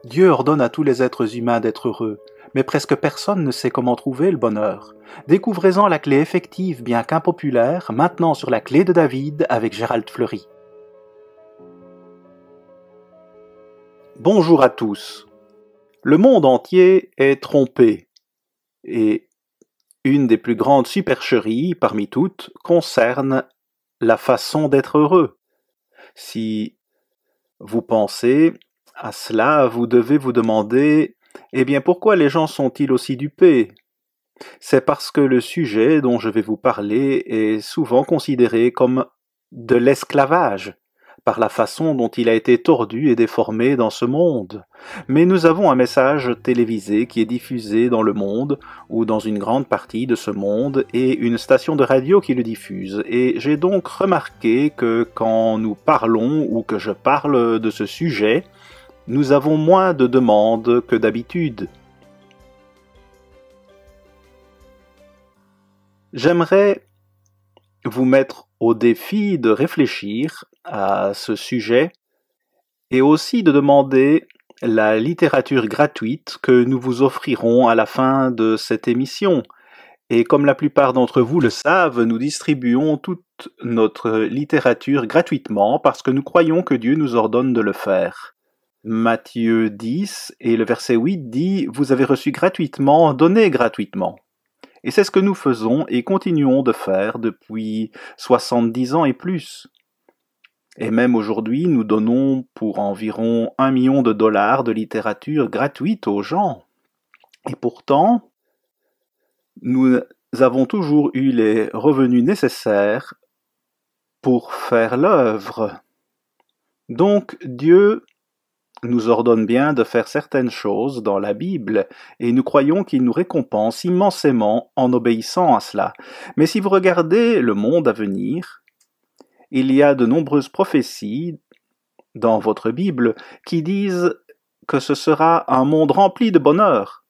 Dieu ordonne à tous les êtres humains d'être heureux, mais presque personne ne sait comment trouver le bonheur. Découvrez-en la clé effective, bien qu'impopulaire, maintenant sur la clé de David avec Gérald Fleury. Bonjour à tous. Le monde entier est trompé, et une des plus grandes supercheries parmi toutes concerne la façon d'être heureux. Si vous pensez à cela, vous devez vous demander, pourquoi les gens sont-ils aussi dupés? C'est parce que le sujet dont je vais vous parler est souvent considéré comme de l'esclavage, par la façon dont il a été tordu et déformé dans ce monde. Mais nous avons un message télévisé qui est diffusé dans le monde, ou dans une grande partie de ce monde, et une station de radio qui le diffuse. Et j'ai donc remarqué que quand nous parlons, ou que je parle de ce sujet, nous avons moins de demandes que d'habitude. J'aimerais vous mettre au défi de réfléchir à ce sujet et aussi de demander la littérature gratuite que nous vous offrirons à la fin de cette émission. Et comme la plupart d'entre vous le savent, nous distribuons toute notre littérature gratuitement parce que nous croyons que Dieu nous ordonne de le faire. Matthieu 10 et le verset 8 dit « Vous avez reçu gratuitement, donnez gratuitement ». Et c'est ce que nous faisons et continuons de faire depuis 70 ans et plus. Et même aujourd'hui, nous donnons pour environ 1 million de dollars de littérature gratuite aux gens. Et pourtant, nous avons toujours eu les revenus nécessaires pour faire l'œuvre. Donc Dieu nous ordonne bien de faire certaines choses dans la Bible, et nous croyons qu'il nous récompense immensément en obéissant à cela. Mais si vous regardez le monde à venir, il y a de nombreuses prophéties dans votre Bible qui disent que ce sera un monde rempli de bonheur.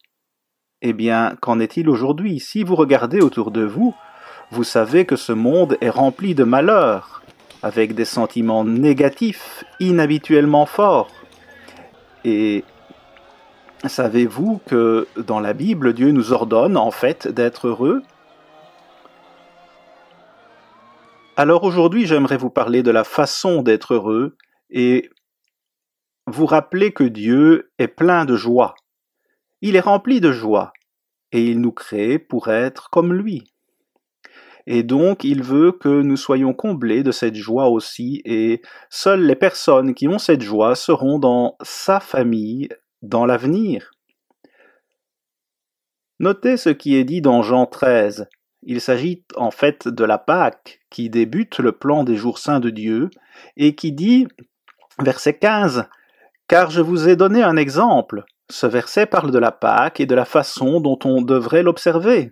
Eh bien, qu'en est-il aujourd'hui? Si vous regardez autour de vous, vous savez que ce monde est rempli de malheur, avec des sentiments négatifs inhabituellement forts. Et savez-vous que dans la Bible, Dieu nous ordonne en fait d'être heureux? Alors aujourd'hui, j'aimerais vous parler de la façon d'être heureux et vous rappeler que Dieu est plein de joie. Il est rempli de joie et il nous crée pour être comme lui. Et donc, il veut que nous soyons comblés de cette joie aussi, et seules les personnes qui ont cette joie seront dans sa famille dans l'avenir. Notez ce qui est dit dans Jean 13. Il s'agit en fait de la Pâque qui débute le plan des jours saints de Dieu et qui dit, verset 15, « Car je vous ai donné un exemple ». Ce verset parle de la Pâque et de la façon dont on devrait l'observer,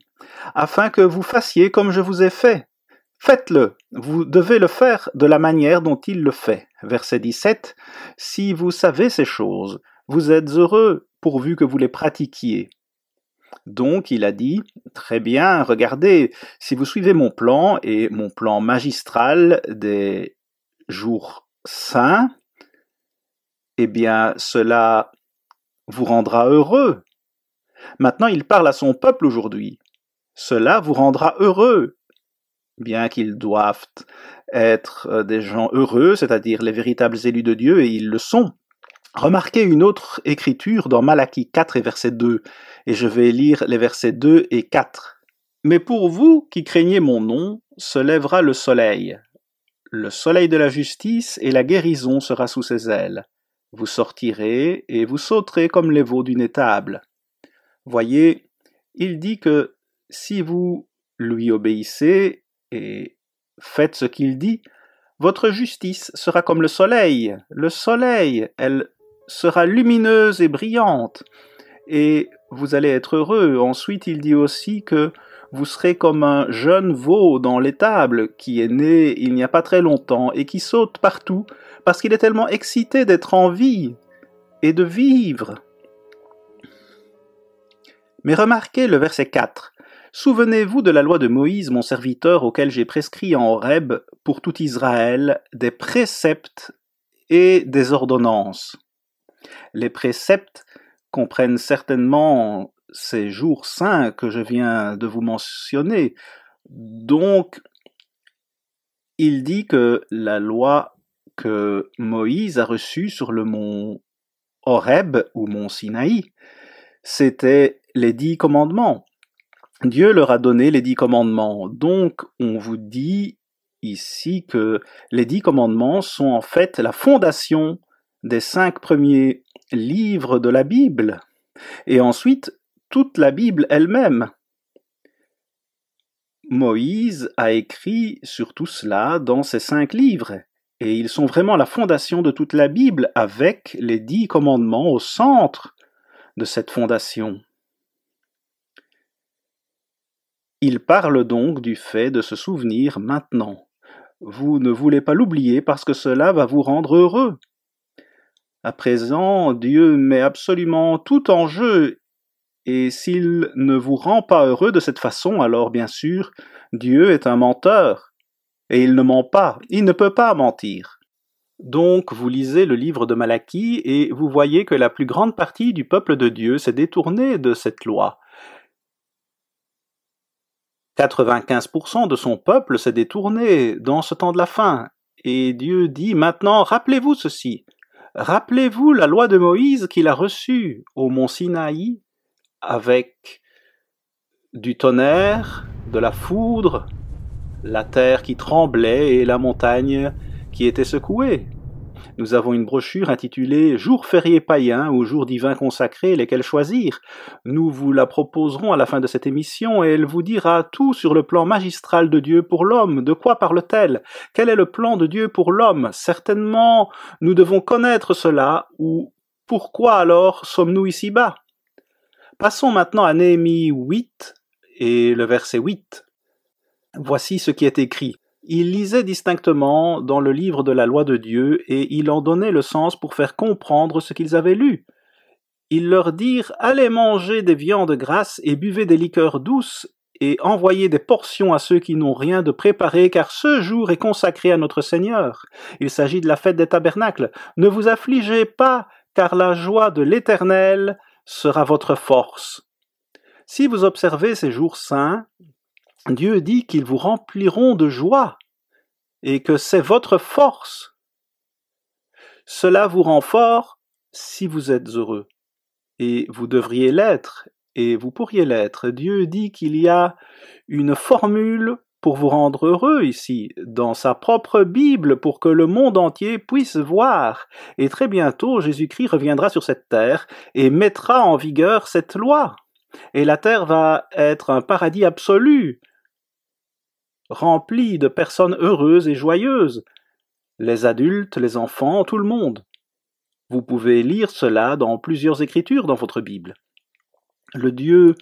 afin que vous fassiez comme je vous ai fait. Faites-le, vous devez le faire de la manière dont il le fait. Verset 17, « Si vous savez ces choses, vous êtes heureux pourvu que vous les pratiquiez. » Donc il a dit, très bien, regardez, si vous suivez mon plan et mon plan magistral des jours saints, eh bien cela vous rendra heureux. Maintenant il parle à son peuple aujourd'hui. Cela vous rendra heureux, bien qu'ils doivent être des gens heureux, c'est-à-dire les véritables élus de Dieu, et ils le sont. Remarquez une autre écriture dans Malachie 4 et verset 2, et je vais lire les versets 2 et 4. « Mais pour vous qui craignez mon nom, se lèvera le soleil de la justice, et la guérison sera sous ses ailes. Vous sortirez et vous sauterez comme les veaux d'une étable. » Voyez, il dit que si vous lui obéissez et faites ce qu'il dit, votre justice sera comme le soleil. Le soleil, elle sera lumineuse et brillante, et vous allez être heureux. Ensuite, il dit aussi que vous serez comme un jeune veau dans l'étable qui est né il n'y a pas très longtemps et qui saute partout parce qu'il est tellement excité d'être en vie et de vivre. Mais remarquez le verset 4. « Souvenez-vous de la loi de Moïse, mon serviteur, auquel j'ai prescrit en Horeb pour tout Israël des préceptes et des ordonnances. » Les préceptes comprennent certainement ces jours saints que je viens de vous mentionner. Donc, il dit que la loi que Moïse a reçue sur le mont Horeb ou mont Sinaï, c'était les 10 commandements. Dieu leur a donné les 10 commandements. Donc, on vous dit ici que les 10 commandements sont en fait la fondation des 5 premiers livres de la Bible. Et ensuite, toute la Bible elle-même. Moïse a écrit sur tout cela dans ses 5 livres. Et ils sont vraiment la fondation de toute la Bible, avec les 10 commandements au centre de cette fondation. Il parle donc du fait de se souvenir maintenant. Vous ne voulez pas l'oublier parce que cela va vous rendre heureux. À présent, Dieu met absolument tout en jeu, et s'il ne vous rend pas heureux de cette façon, alors bien sûr, Dieu est un menteur, et il ne ment pas, il ne peut pas mentir. Donc vous lisez le livre de Malachie, et vous voyez que la plus grande partie du peuple de Dieu s'est détournée de cette loi. 95% de son peuple s'est détourné dans ce temps de la fin, et Dieu dit maintenant, rappelez-vous ceci. Rappelez-vous la loi de Moïse qu'il a reçue au mont Sinaï avec du tonnerre, de la foudre, la terre qui tremblait et la montagne qui était secouée. Nous avons une brochure intitulée « Jours fériés païens ou jours divins consacrés, lesquels choisir ». Nous vous la proposerons à la fin de cette émission et elle vous dira tout sur le plan magistral de Dieu pour l'homme. De quoi parle-t-elle? Quel est le plan de Dieu pour l'homme? Certainement, nous devons connaître cela, ou pourquoi alors sommes-nous ici-bas? Passons maintenant à Néhémie 8 et le verset 8. Voici ce qui est écrit. Il lisait distinctement dans le livre de la loi de Dieu, et il en donnait le sens pour faire comprendre ce qu'ils avaient lu. Ils leur dirent « Allez manger des viandes grasses et buvez des liqueurs douces, et envoyez des portions à ceux qui n'ont rien de préparé, car ce jour est consacré à notre Seigneur. Il s'agit de la fête des tabernacles. Ne vous affligez pas, car la joie de l'Éternel sera votre force. » Si vous observez ces jours saints, Dieu dit qu'ils vous rempliront de joie et que c'est votre force. Cela vous rend fort si vous êtes heureux. Et vous devriez l'être, et vous pourriez l'être. Dieu dit qu'il y a une formule pour vous rendre heureux ici, dans sa propre Bible, pour que le monde entier puisse voir. Et très bientôt, Jésus-Christ reviendra sur cette terre et mettra en vigueur cette loi. Et la terre va être un paradis absolu, rempli de personnes heureuses et joyeuses, les adultes, les enfants, tout le monde. Vous pouvez lire cela dans plusieurs écritures dans votre Bible. Le Dieu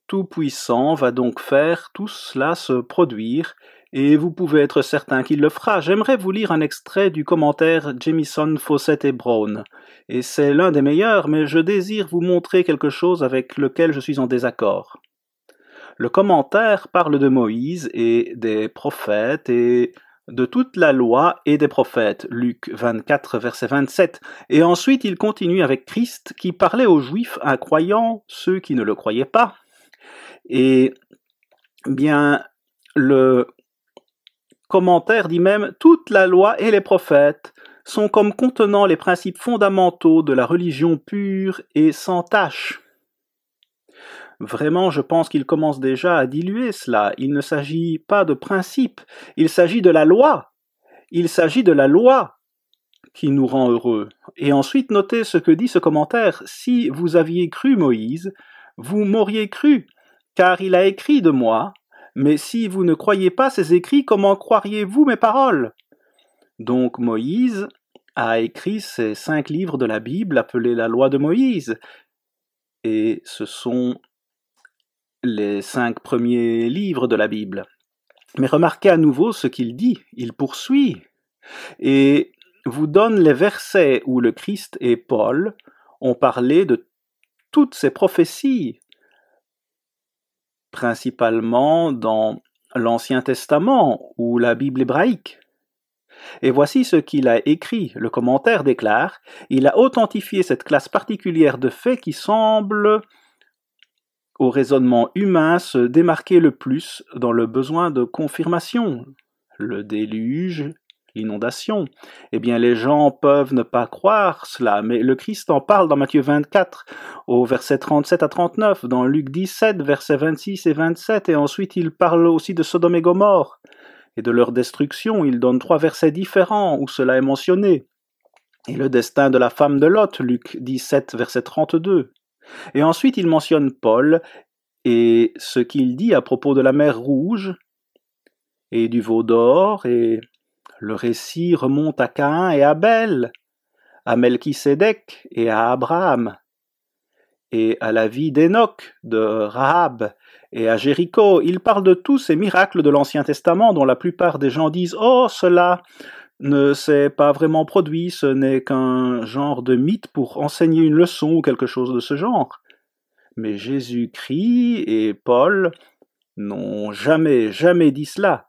Tout-Puissant va donc faire tout cela se produire, et vous pouvez être certain qu'il le fera. J'aimerais vous lire un extrait du commentaire Jamieson, Fausset et Brown, et c'est l'un des meilleurs, mais je désire vous montrer quelque chose avec lequel je suis en désaccord. Le commentaire parle de Moïse et des prophètes et de toute la loi et des prophètes, Luc 24, verset 27, et ensuite il continue avec Christ qui parlait aux Juifs incroyants, ceux qui ne le croyaient pas, et bien le commentaire dit même « Toute la loi et les prophètes sont comme contenant les principes fondamentaux de la religion pure et sans tache ». Vraiment, je pense qu'il commence déjà à diluer cela. Il ne s'agit pas de principe, il s'agit de la loi. Il s'agit de la loi qui nous rend heureux. Et ensuite, notez ce que dit ce commentaire. Si vous aviez cru Moïse, vous m'auriez cru, car il a écrit de moi. Mais si vous ne croyez pas ses écrits, comment croiriez-vous mes paroles? Donc Moïse a écrit ces 5 livres de la Bible appelés la loi de Moïse. Et ce sont les 5 premiers livres de la Bible. Mais remarquez à nouveau ce qu'il dit, il poursuit, et vous donne les versets où le Christ et Paul ont parlé de toutes ces prophéties, principalement dans l'Ancien Testament ou la Bible hébraïque. Et voici ce qu'il a écrit. Le commentaire déclare: il a authentifié cette classe particulière de faits qui semble au raisonnement humain se démarquer le plus dans le besoin de confirmation. Le déluge, l'inondation. Eh bien, les gens peuvent ne pas croire cela, mais le Christ en parle dans Matthieu 24, au verset 37 à 39, dans Luc 17, versets 26 et 27, et ensuite il parle aussi de Sodome et Gomorrhe, et de leur destruction. Il donne 3 versets différents où cela est mentionné. Et le destin de la femme de Lot, Luc 17, verset 32. Et ensuite il mentionne Paul, et ce qu'il dit à propos de la mer Rouge, et du veau d'or, et le récit remonte à Caïn et Abel, à Melchisédek et à Abraham, et à la vie d'Enoch, de Rahab, et à Jéricho. Il parle de tous ces miracles de l'Ancien Testament dont la plupart des gens disent « Oh, cela ne s'est pas vraiment produit, ce n'est qu'un genre de mythe pour enseigner une leçon ou quelque chose de ce genre. » Mais Jésus-Christ et Paul n'ont jamais dit cela.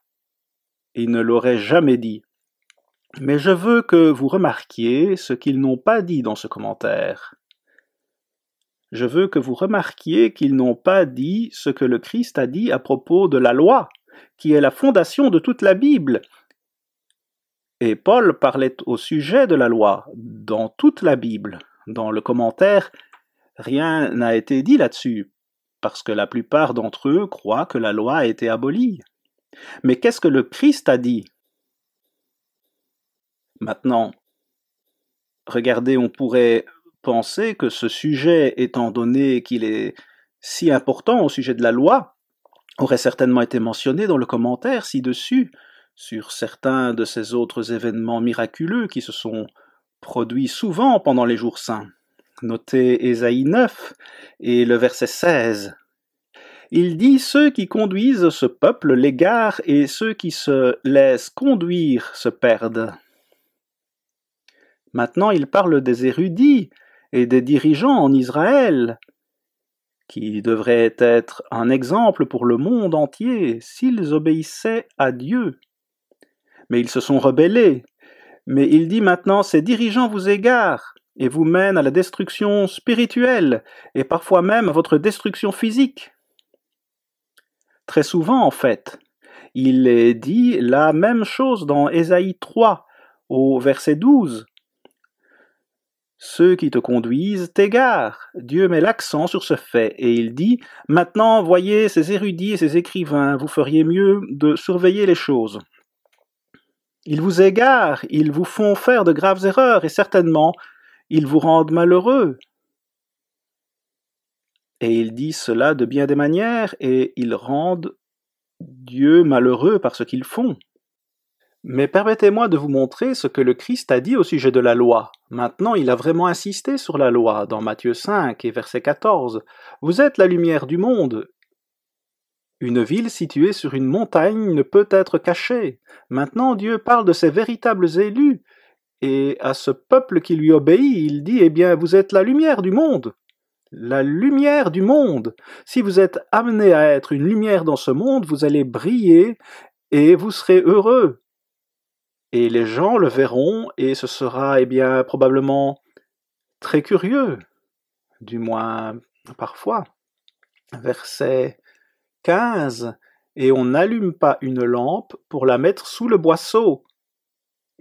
Ils ne l'auraient jamais dit. Mais je veux que vous remarquiez ce qu'ils n'ont pas dit dans ce commentaire. Je veux que vous remarquiez qu'ils n'ont pas dit ce que le Christ a dit à propos de la loi, qui est la fondation de toute la Bible. Et Paul parlait au sujet de la loi, dans toute la Bible. Dans le commentaire, rien n'a été dit là-dessus, parce que la plupart d'entre eux croient que la loi a été abolie. Mais qu'est-ce que le Christ a dit? Maintenant, regardez, on pourrait penser que ce sujet, étant donné qu'il est si important au sujet de la loi, aurait certainement été mentionné dans le commentaire ci-dessus, sur certains de ces autres événements miraculeux qui se sont produits souvent pendant les jours saints. Notez Ésaïe 9 et le verset 16. Il dit « Ceux qui conduisent ce peuple l'égarent et ceux qui se laissent conduire se perdent. » Maintenant, il parle des érudits et des dirigeants en Israël, qui devraient être un exemple pour le monde entier s'ils obéissaient à Dieu. Mais ils se sont rebellés. Mais il dit maintenant, ces dirigeants vous égarent et vous mènent à la destruction spirituelle et parfois même à votre destruction physique. Très souvent, en fait, il est dit la même chose dans Ésaïe 3, au verset 12. Ceux qui te conduisent t'égarent. Dieu met l'accent sur ce fait et il dit « Maintenant, voyez ces érudits et ces écrivains, vous feriez mieux de surveiller les choses. Ils vous égarent, ils vous font faire de graves erreurs et certainement, ils vous rendent malheureux. » Et il dit cela de bien des manières et ils rendent Dieu malheureux par ce qu'ils font. Mais permettez-moi de vous montrer ce que le Christ a dit au sujet de la loi. Maintenant, il a vraiment insisté sur la loi, dans Matthieu 5 et verset 14. « Vous êtes la lumière du monde. Une ville située sur une montagne ne peut être cachée. » Maintenant, Dieu parle de ses véritables élus, et à ce peuple qui lui obéit, il dit « Eh bien, vous êtes la lumière du monde. » La lumière du monde. Si vous êtes amené à être une lumière dans ce monde, vous allez briller et vous serez heureux. Et les gens le verront, et ce sera, eh bien, probablement très curieux, du moins parfois. Verset 15. Et on n'allume pas une lampe pour la mettre sous le boisseau.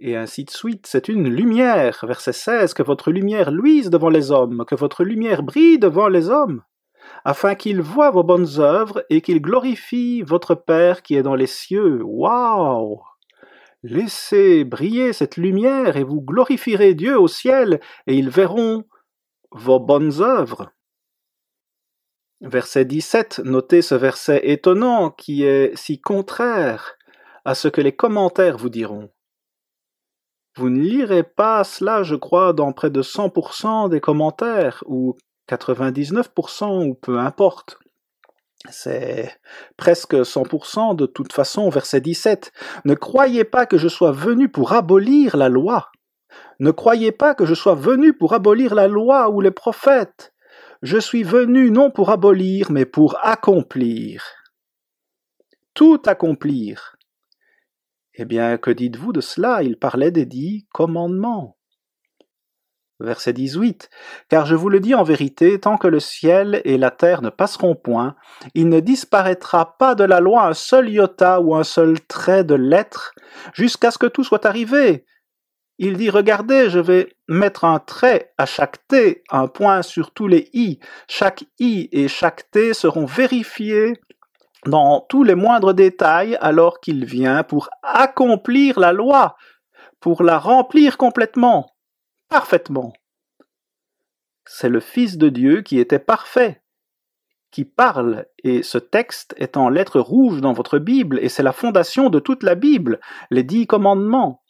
Et ainsi de suite, c'est une lumière. Verset 16. Que votre lumière luise devant les hommes, que votre lumière brille devant les hommes, afin qu'ils voient vos bonnes œuvres et qu'ils glorifient votre Père qui est dans les cieux. Waouh! Laissez briller cette lumière et vous glorifierez Dieu au ciel et ils verront vos bonnes œuvres. Verset 17, notez ce verset étonnant qui est si contraire à ce que les commentaires vous diront. Vous ne lirez pas cela, je crois, dans près de 100% des commentaires, ou 99%, ou peu importe. C'est presque 100% de toute façon, verset 17. Ne croyez pas que je sois venu pour abolir la loi. Ne croyez pas que je sois venu pour abolir la loi ou les prophètes. Je suis venu non pour abolir, mais pour accomplir. Tout accomplir. Eh bien, que dites-vous de cela? Il parlait des 10 commandements. Verset 18. Car je vous le dis en vérité, tant que le ciel et la terre ne passeront point, il ne disparaîtra pas de la loi un seul iota ou un seul trait de lettre, jusqu'à ce que tout soit arrivé. Il dit, regardez, je vais mettre un trait à chaque T, un point sur tous les I. Chaque I et chaque T seront vérifiés dans tous les moindres détails alors qu'il vient pour accomplir la loi, pour la remplir complètement, parfaitement. C'est le Fils de Dieu qui était parfait, qui parle, et ce texte est en lettres rouges dans votre Bible, et c'est la fondation de toute la Bible, les 10 commandements.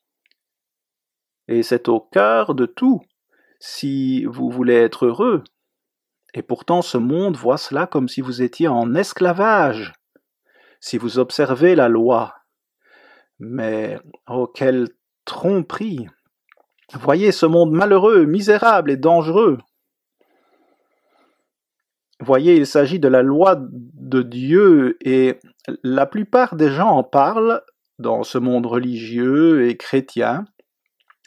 Et c'est au cœur de tout, si vous voulez être heureux. Et pourtant ce monde voit cela comme si vous étiez en esclavage, si vous observez la loi. Mais, oh, quelle tromperie! Voyez ce monde malheureux, misérable et dangereux. Voyez, il s'agit de la loi de Dieu, et la plupart des gens en parlent dans ce monde religieux et chrétien.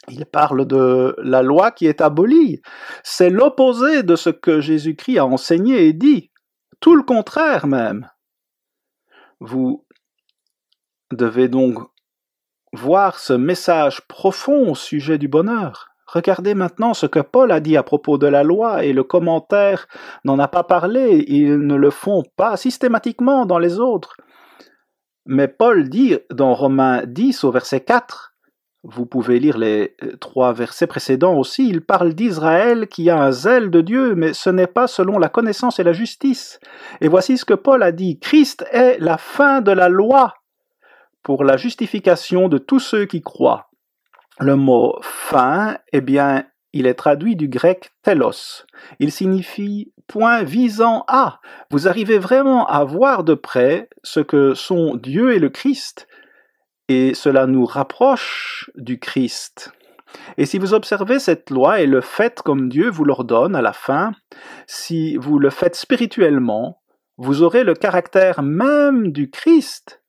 Ils parlent de la loi qui est abolie. C'est l'opposé de ce que Jésus-Christ a enseigné et dit. Tout le contraire même. Vous devez donc voir ce message profond au sujet du bonheur. Regardez maintenant ce que Paul a dit à propos de la loi, et le commentaire n'en a pas parlé, ils ne le font pas systématiquement dans les autres. Mais Paul dit dans Romains 10 au verset 4, vous pouvez lire les 3 versets précédents aussi, il parle d'Israël qui a un zèle de Dieu, mais ce n'est pas selon la connaissance et la justice. Et voici ce que Paul a dit, Christ est la fin de la loi pour la justification de tous ceux qui croient. Le mot fin, eh bien, il est traduit du grec telos. Il signifie point visant à. Vous arrivez vraiment à voir de près ce que sont Dieu et le Christ, et cela nous rapproche du Christ. Et si vous observez cette loi et le faites comme Dieu vous l'ordonne à la fin, si vous le faites spirituellement, vous aurez le caractère même du Christ.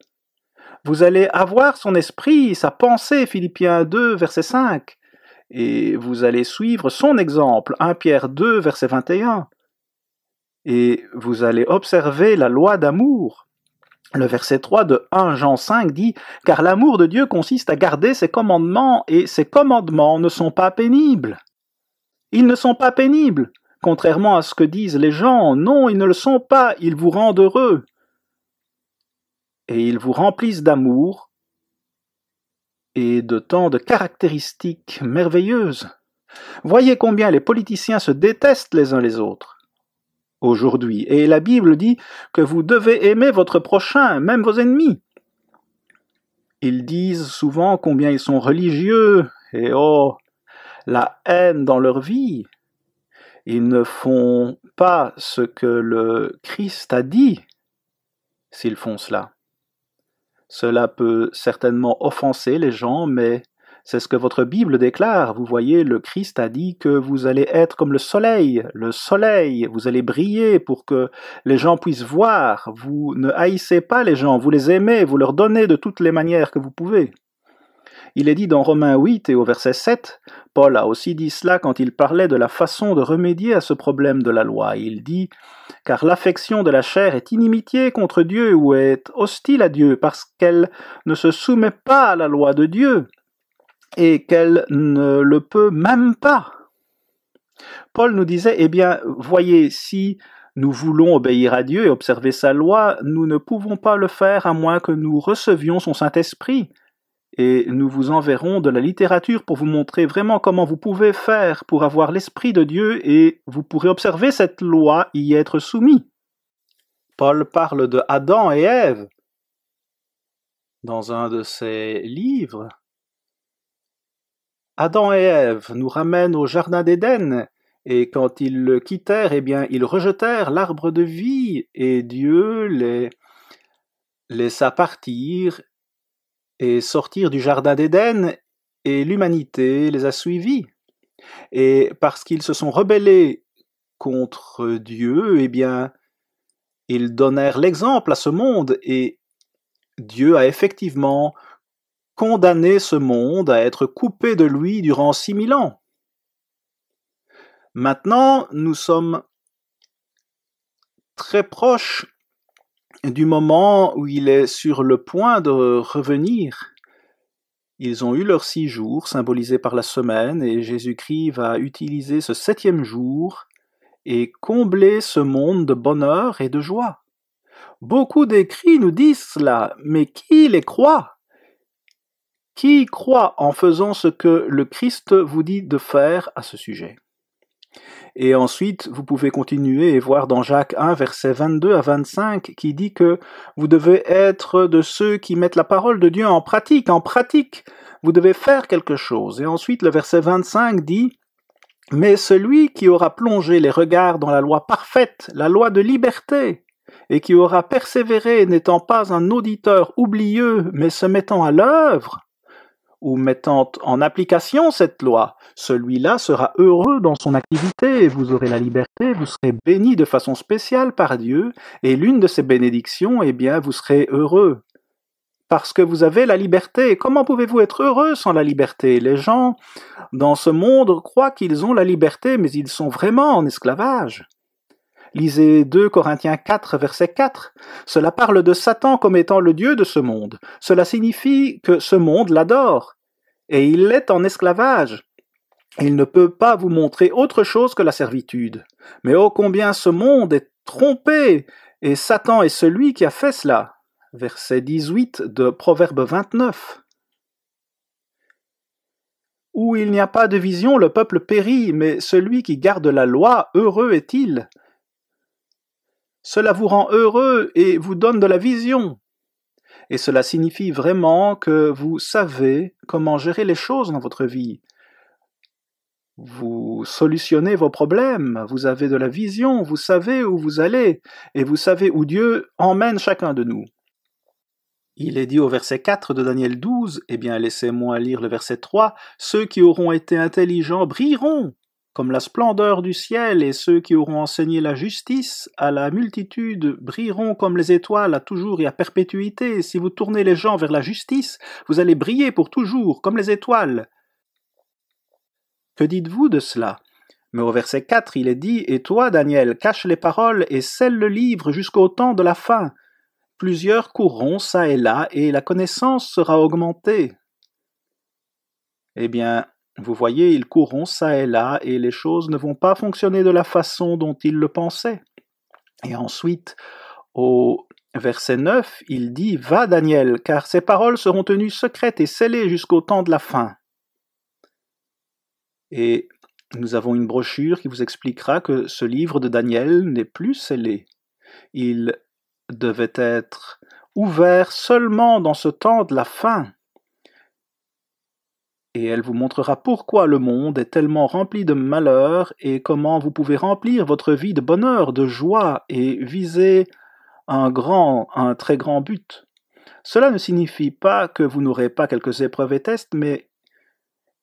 Vous allez avoir son esprit, sa pensée, Philippiens 2, verset 5, et vous allez suivre son exemple, 1 Pierre 2, verset 21, et vous allez observer la loi d'amour. Le verset 3 de 1 Jean 5 dit « Car l'amour de Dieu consiste à garder ses commandements, et ses commandements ne sont pas pénibles. » Ils ne sont pas pénibles, contrairement à ce que disent les gens. Non, ils ne le sont pas, ils vous rendent heureux. Et ils vous remplissent d'amour et de tant de caractéristiques merveilleuses. Voyez combien les politiciens se détestent les uns les autres aujourd'hui. Et la Bible dit que vous devez aimer votre prochain, même vos ennemis. Ils disent souvent combien ils sont religieux et oh, la haine dans leur vie. Ils ne font pas ce que le Christ a dit s'ils font cela. Cela peut certainement offenser les gens, mais c'est ce que votre Bible déclare. Vous voyez, le Christ a dit que vous allez être comme le soleil, vous allez briller pour que les gens puissent voir. Vous ne haïssez pas les gens, vous les aimez, vous leur donnez de toutes les manières que vous pouvez. Il est dit dans Romains 8 et au verset 7, Paul a aussi dit cela quand il parlait de la façon de remédier à ce problème de la loi. Il dit « Car l'affection de la chair est inimitié contre Dieu ou est hostile à Dieu parce qu'elle ne se soumet pas à la loi de Dieu et qu'elle ne le peut même pas. » Paul nous disait « Eh bien, voyez, si nous voulons obéir à Dieu et observer sa loi, nous ne pouvons pas le faire à moins que nous recevions son Saint-Esprit. » Et nous vous enverrons de la littérature pour vous montrer vraiment comment vous pouvez faire pour avoir l'Esprit de Dieu et vous pourrez observer cette loi y être soumis. Paul parle de Adam et Ève dans un de ses livres. Adam et Ève nous ramènent au jardin d'Éden, et quand ils le quittèrent, eh bien, ils rejetèrent l'arbre de vie, et Dieu les laissa partir et sortir du jardin d'Éden, et l'humanité les a suivis. Et parce qu'ils se sont rebellés contre Dieu, eh bien, ils donnèrent l'exemple à ce monde, et Dieu a effectivement condamné ce monde à être coupé de lui durant 6000 ans. Maintenant, nous sommes très proches du moment où il est sur le point de revenir. Ils ont eu leurs 6 jours, symbolisés par la semaine, et Jésus-Christ va utiliser ce 7e jour et combler ce monde de bonheur et de joie. Beaucoup d'écrits nous disent cela, mais qui les croit? Qui croit en faisant ce que le Christ vous dit de faire à ce sujet? Et ensuite, vous pouvez continuer et voir dans Jacques 1, versets 22 à 25, qui dit que vous devez être de ceux qui mettent la parole de Dieu en pratique. En pratique, vous devez faire quelque chose. Et ensuite, le verset 25 dit « Mais celui qui aura plongé les regards dans la loi parfaite, la loi de liberté, et qui aura persévéré n'étant pas un auditeur oublieux, mais se mettant à l'œuvre, ou mettant en application cette loi, celui-là sera heureux dans son activité, vous aurez la liberté, vous serez béni de façon spéciale par Dieu, et l'une de ces bénédictions, eh bien, vous serez heureux. Parce que vous avez la liberté. Comment pouvez-vous être heureux sans la liberté? Les gens dans ce monde croient qu'ils ont la liberté, mais ils sont vraiment en esclavage. Lisez 2 Corinthiens 4, verset 4. Cela parle de Satan comme étant le Dieu de ce monde. Cela signifie que ce monde l'adore, et il est en esclavage. Il ne peut pas vous montrer autre chose que la servitude. Mais ô combien ce monde est trompé, et Satan est celui qui a fait cela. Verset 18 de Proverbe 29. Où il n'y a pas de vision, le peuple périt, mais celui qui garde la loi, heureux est-il. Cela vous rend heureux et vous donne de la vision. Et cela signifie vraiment que vous savez comment gérer les choses dans votre vie. Vous solutionnez vos problèmes, vous avez de la vision, vous savez où vous allez, et vous savez où Dieu emmène chacun de nous. Il est dit au verset 4 de Daniel 12, eh bien laissez-moi lire le verset 3, « Ceux qui auront été intelligents brilleront comme la splendeur du ciel, et ceux qui auront enseigné la justice à la multitude brilleront comme les étoiles à toujours et à perpétuité. Si vous tournez les gens vers la justice, vous allez briller pour toujours, comme les étoiles. » Que dites-vous de cela? Mais au verset 4, il est dit, « Et toi, Daniel, cache les paroles et scelle le livre jusqu'au temps de la fin. Plusieurs courront çà et là, et la connaissance sera augmentée. » Eh bien, vous voyez, ils courront çà et là, et les choses ne vont pas fonctionner de la façon dont ils le pensaient. Et ensuite, au verset 9, il dit « Va, Daniel, car ces paroles seront tenues secrètes et scellées jusqu'au temps de la fin. » Et nous avons une brochure qui vous expliquera que ce livre de Daniel n'est plus scellé. Il devait être ouvert seulement dans ce temps de la fin. Et elle vous montrera pourquoi le monde est tellement rempli de malheur et comment vous pouvez remplir votre vie de bonheur, de joie et viser un très grand but. Cela ne signifie pas que vous n'aurez pas quelques épreuves et tests, mais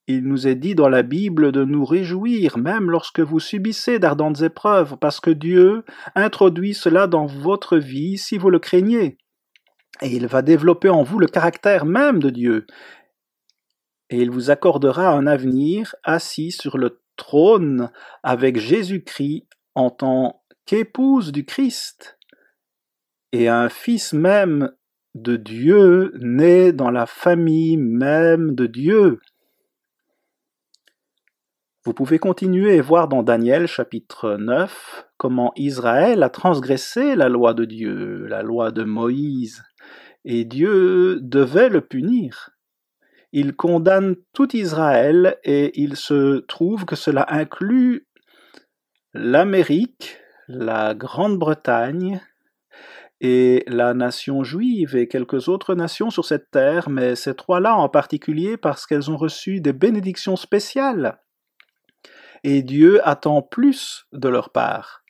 il nous est dit dans la Bible de nous réjouir même lorsque vous subissez d'ardentes épreuves, parce que Dieu introduit cela dans votre vie si vous le craignez. Et il va développer en vous le caractère même de Dieu. Et il vous accordera un avenir assis sur le trône avec Jésus-Christ en tant qu'épouse du Christ, et un fils même de Dieu né dans la famille même de Dieu. Vous pouvez continuer et voir dans Daniel chapitre 9 comment Israël a transgressé la loi de Dieu, la loi de Moïse, et Dieu devait le punir. Il condamne tout Israël et il se trouve que cela inclut l'Amérique, la Grande-Bretagne et la nation juive et quelques autres nations sur cette terre, mais ces trois-là en particulier parce qu'elles ont reçu des bénédictions spéciales. Et Dieu attend plus de leur part.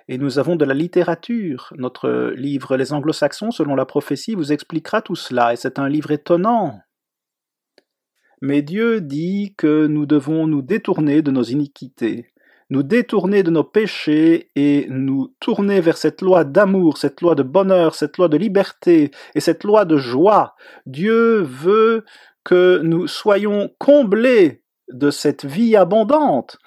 Et nous avons de la littérature. Notre livre Les Anglo-Saxons, selon la prophétie, vous expliquera tout cela, et c'est un livre étonnant. Mais Dieu dit que nous devons nous détourner de nos iniquités. nous détourner de nos péchés et nous tourner vers cette loi d'amour, cette loi de bonheur, cette loi de liberté et cette loi de joie. Dieu veut que nous soyons comblés de cette vie abondante.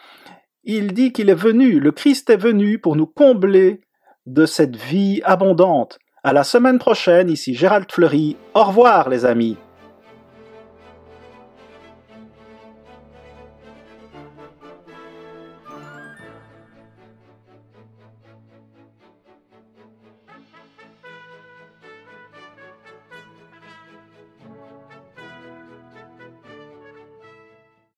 Il dit qu'il est venu, le Christ est venu pour nous combler de cette vie abondante. À la semaine prochaine, ici Gérald Fleury. Au revoir les amis.